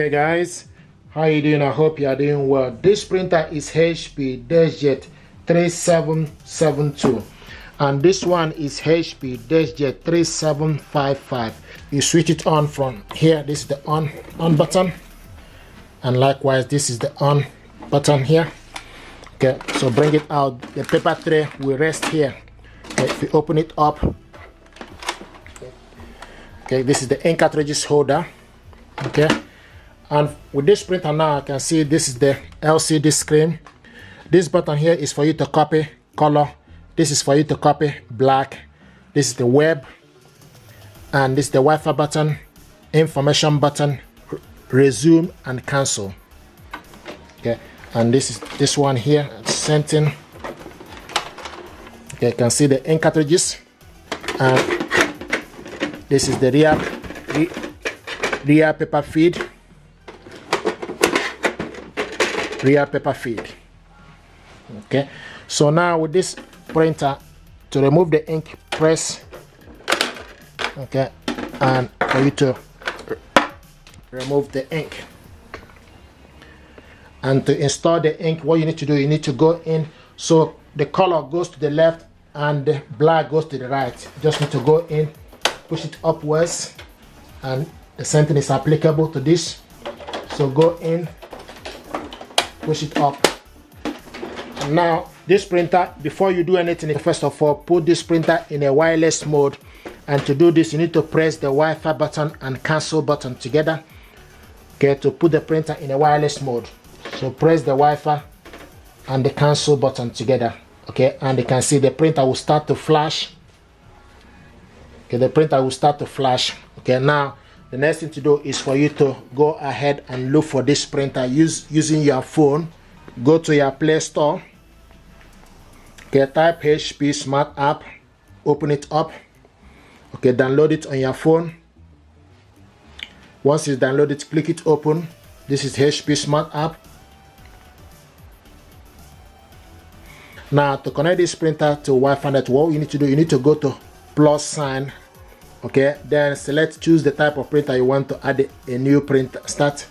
Hey guys, how you doing? I hope you are doing well. This printer is HP Deskjet 3772 and this one is HP Deskjet 3755. You switch it on from here. This is the on button, and likewise this is the on button here. Okay, so bring it out. The paper tray will rest here. Okay, if you open it up, okay, this is the ink cartridges holder. Okay, and with this printer now, I can see this is the LCD screen. This button here is for you to copy color. This is for you to copy black. This is the web, and this is the Wi-Fi button, information button, resume and cancel. Okay, and this is this one here, sent in. Okay, you can see the ink cartridges, and this is the rear paper feed. Okay, so now with this printer, to remove the ink, press, okay, and for you to remove the ink. And to install the ink, what you need to do, you need to go in, so the color goes to the left and the black goes to the right. You just need to go in, push it upwards, and the same thing is applicable to this. So go in, push it up. And now this printer, before you do anything, first of all, put this printer in a wireless mode. And to do this, you need to press the Wi-Fi button and cancel button together, okay, to put the printer in a wireless mode. So press the Wi-Fi and the cancel button together, okay, and you can see the printer will start to flash. Okay, the printer will start to flash. Okay, now the next thing to do is for you to go ahead and look for this printer using your phone. Go to your Play Store. Okay, type HP Smart App, open it up. Okay, download it on your phone. Once it's downloaded, click it open. This is HP Smart App. Now to connect this printer to Wi-Fi network, what you need to do, you need to go to plus sign. Okay, then choose the type of printer you want to add a new printer, start.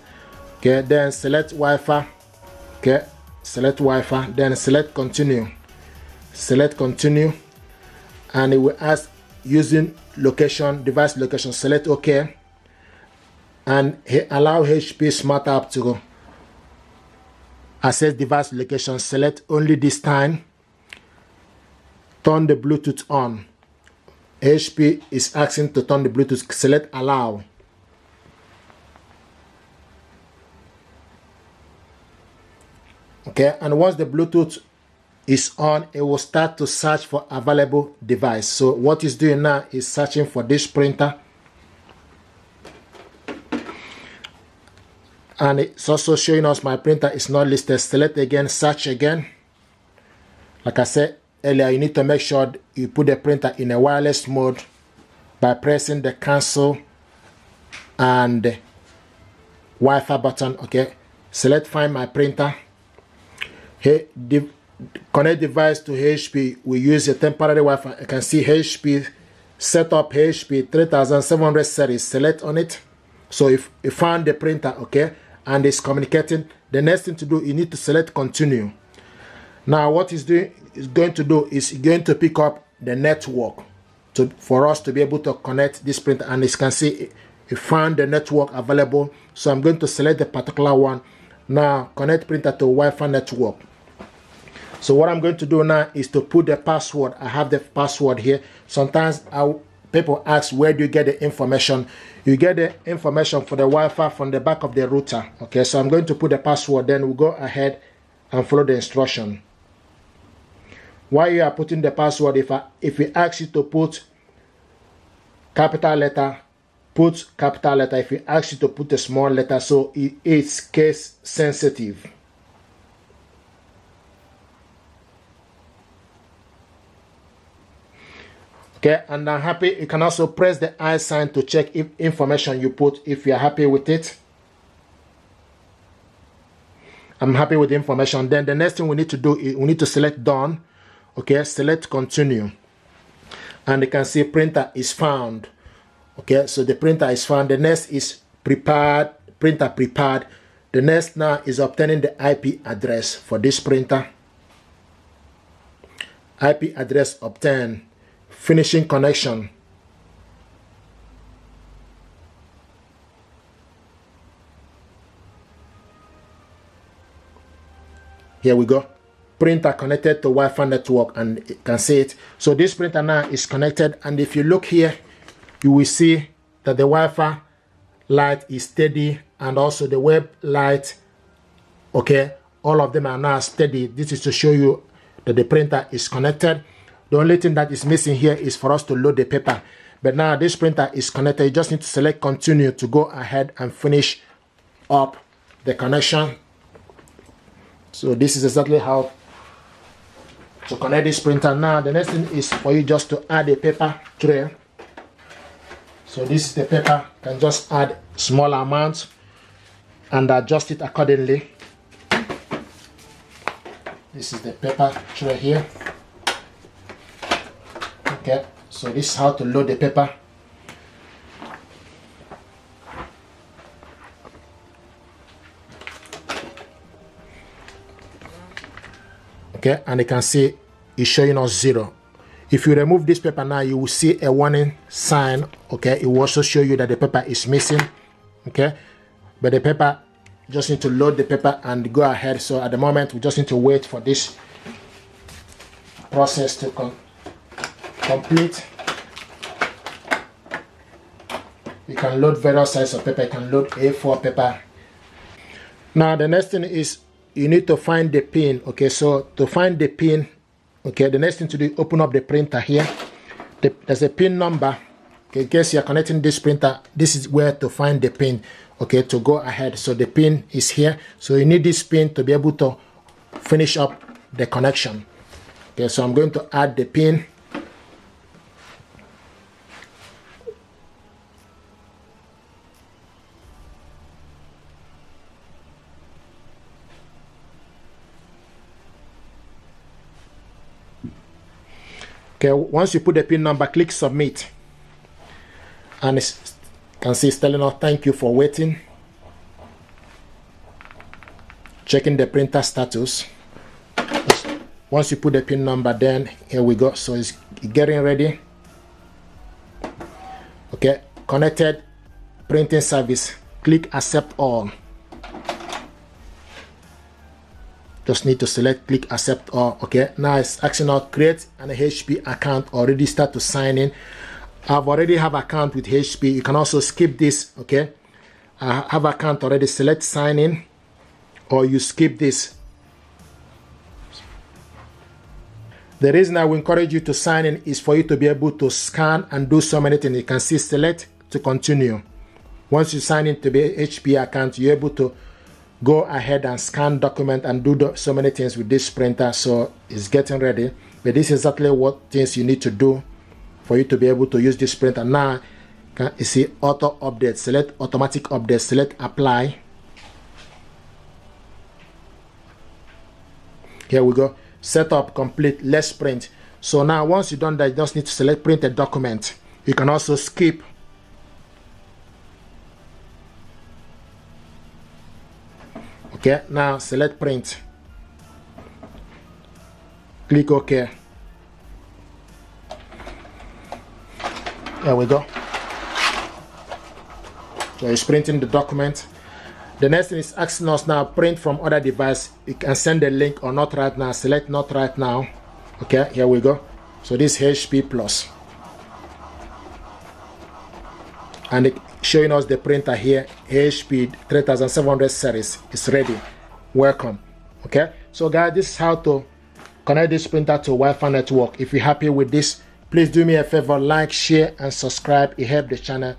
Okay, then select Wi-Fi. Okay, select Wi-Fi, then select continue. Select continue, and it will ask using location, device location. Select OK, and allow HP Smart App to access device location. Select only this time. Turn the Bluetooth on. HP is asking to turn the Bluetooth. Select allow. Okay, and once the Bluetooth is on, it will start to search for available device. So what it's doing now is searching for this printer, and it's also showing us my printer is not listed. Select again, search again. Like I said earlier, you need to make sure you put the printer in a wireless mode by pressing the cancel and the Wi-Fi button. Okay, select find my printer. Hey, connect device to HP. We use a temporary Wi-Fi. You can see HP setup, HP 3700 series. Select on it. So if you found the printer, okay, and it's communicating, the next thing to do, you need to select continue. Now what it's going to do is going to pick up the network for us to be able to connect this printer. And as you can see, you found the network available. So I'm going to select the particular one. Now connect printer to Wi-Fi network. So what I'm going to do now is to put the password. I have the password here. Sometimes people ask, where do you get the information? You get the information for the Wi-Fi from the back of the router. Okay, so I'm going to put the password, then we'll go ahead and follow the instruction. While you are putting the password, if we ask you to put capital letter, put capital letter. If we ask you to put a small letter, so it's case sensitive. Okay, and I'm happy. You can also press the I sign to check if information you put, if you're happy with it. I'm happy with the information. Then the next thing we need to do is we need to select done. Okay, select continue. And you can see printer is found. Okay, so the printer is found. The next is prepared printer prepared. The next now is obtaining the IP address for this printer. IP address obtained. Finishing connection. Here we go. Printer connected to Wi-Fi network, and you can see it. So this printer now is connected, and if you look here, you will see that the Wi-Fi light is steady, and also the web light, okay, all of them are now steady. This is to show you that the printer is connected. The only thing that is missing here is for us to load the paper. But now this printer is connected. You just need to select continue to go ahead and finish up the connection. So this is exactly how to connect this printer. Now the next thing is for you just to add a paper tray. So this is the paper. You can just add small amounts and adjust it accordingly. This is the paper tray here. Okay, so this is how to load the paper. Okay, and you can see it's showing us 0. If you remove this paper now, you will see a warning sign. Okay, it will also show you that the paper is missing. Okay, but the paper, just need to load the paper and go ahead. So at the moment, we just need to wait for this process to complete. You can load various sizes of paper. You can load A4 paper. Now the next thing is you need to find the pin. Okay, so to find the pin, okay, the next thing to do, open up the printer here. There's a pin number. Okay, in case you're connecting this printer, this is where to find the pin. Okay, to go ahead. So the pin is here. So you need this pin to be able to finish up the connection. Okay, so I'm going to add the pin. Okay, once you put the pin number, click submit. And you can see it's telling us thank you for waiting. Checking the printer status. Once you put the pin number, then here we go. So it's getting ready. Okay, connected printing service. Click accept all. Just need to select click accept all. Okay, now it's asking us create an HP account or register to sign in. I've already have account with HP. You can also skip this. Okay, I have account already. Select sign in, or you skip this. The reason I will encourage you to sign in is for you to be able to scan and do so many things. You can see select to continue. Once you sign in to the HP account, you're able to go ahead and scan document and do so many things with this printer. So it's getting ready. But this is exactly what things you need to do for you to be able to use this printer. Now you see auto update. Select automatic update. Select apply. Here we go. Setup complete. Let's print. So now once you've done that, you just need to select print a document. You can also skip. Okay, now select print. Click OK. There we go. So it's printing the document. The next thing is asking us now print from other device. You can send the link or not right now. Select not right now. Okay, here we go. So this HP Plus. And it's showing us the printer here, HP 3700 series is ready. Welcome. Okay, so guys, this is how to connect this printer to Wi-Fi network. If you're happy with this, please do me a favor, like, share and subscribe. It helps the channel